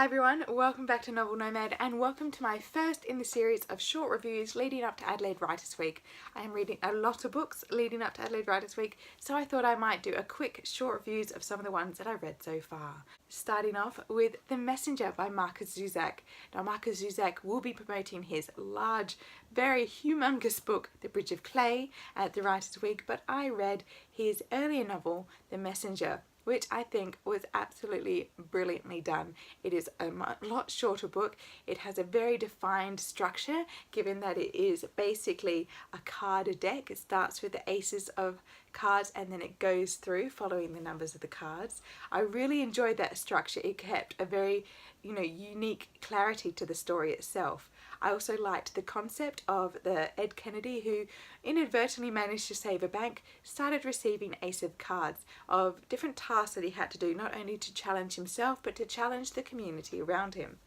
Hi everyone, welcome back to Novel Nomad and welcome to my first in the series of short reviews leading up to Adelaide Writers Week. I am reading a lot of books leading up to Adelaide Writers Week, so I thought I might do a quick short reviews of some of the ones that I've read so far. Starting off with The Messenger by Markus Zusak. Now Markus Zusak will be promoting his large, very humongous book, The Bridge of Clay, at the Writers Week, but I read his earlier novel, The Messenger, which I think was absolutely brilliantly done. It is a lot shorter book. It has a very defined structure, given that it is basically a card deck. It starts with the aces of cards and then it goes through following the numbers of the cards. I really enjoyed that structure. It kept a very, unique clarity to the story itself. I also liked the concept of the Ed Kennedy, who inadvertently managed to save a bank, started receiving ace of cards of different tasks that he had to do, not only to challenge himself but to challenge the community around him.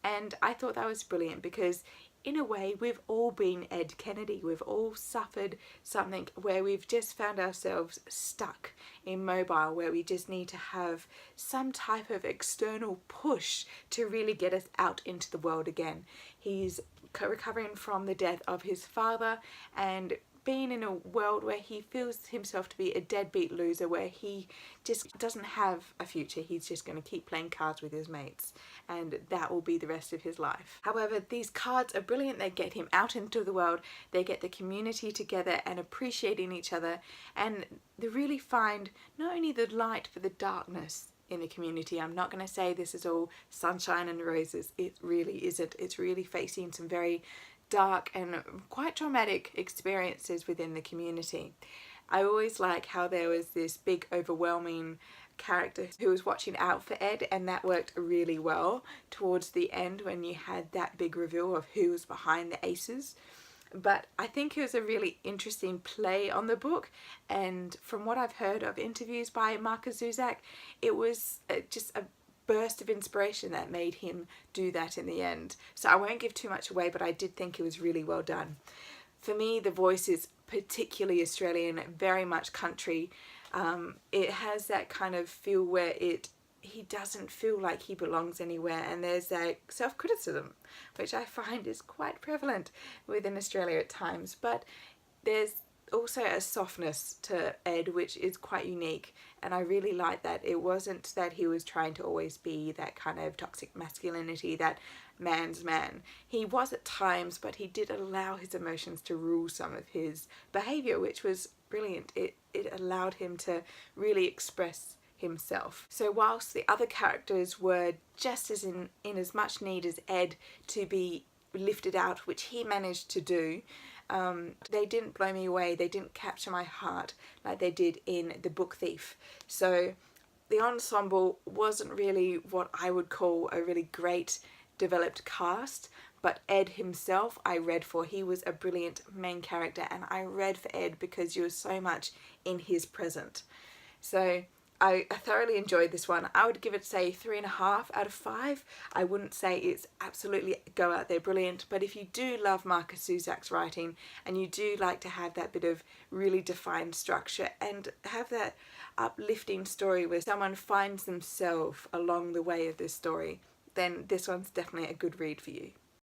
And I thought that was brilliant because in a way we've all been Ed Kennedy. We've all suffered something where we've just found ourselves stuck, immobile, where we just need to have some type of external push to really get us out into the world again. He's recovering from the death of his father and being in a world where he feels himself to be a deadbeat loser, where he just doesn't have a future. He's just going to keep playing cards with his mates and that will be the rest of his life. However, these cards are brilliant. They get him out into the world, they get the community together and appreciating each other, and they really find not only the light but the darkness in the community. I'm not going to say this is all sunshine and roses. It really isn't. It's really facing some very dark and quite traumatic experiences within the community. I always like how there was this big overwhelming character who was watching out for Ed, and that worked really well towards the end when you had that big reveal of who was behind the aces. But I think it was a really interesting play on the book, and from what I've heard of interviews by Markus Zusak, it was just a burst of inspiration that made him do that in the end. So I won't give too much away, but I did think it was really well done. For me, the voice is particularly Australian, very much country. It has that kind of feel where he doesn't feel like he belongs anywhere, and there's that self-criticism, which I find is quite prevalent within Australia at times. But there's also a softness to Ed which is quite unique, and I really like that. It wasn't that he was trying to always be that kind of toxic masculinity, that man's man. He was at times, but he did allow his emotions to rule some of his behaviour, which was brilliant. It allowed him to really express himself. So whilst the other characters were just as in as much need as Ed to be lifted out, which he managed to do, they didn't blow me away. They didn't capture my heart like they did in The Book Thief. So the ensemble wasn't really what I would call a really great developed cast, but Ed himself I read for. He was a brilliant main character, and I read for Ed because you were so much in his present. So I thoroughly enjoyed this one. I would give it, say, 3.5 out of 5. I wouldn't say it's absolutely go out there brilliant, but if you do love Markus Zusak's writing and you do like to have that bit of really defined structure and have that uplifting story where someone finds themselves along the way of this story, then this one's definitely a good read for you.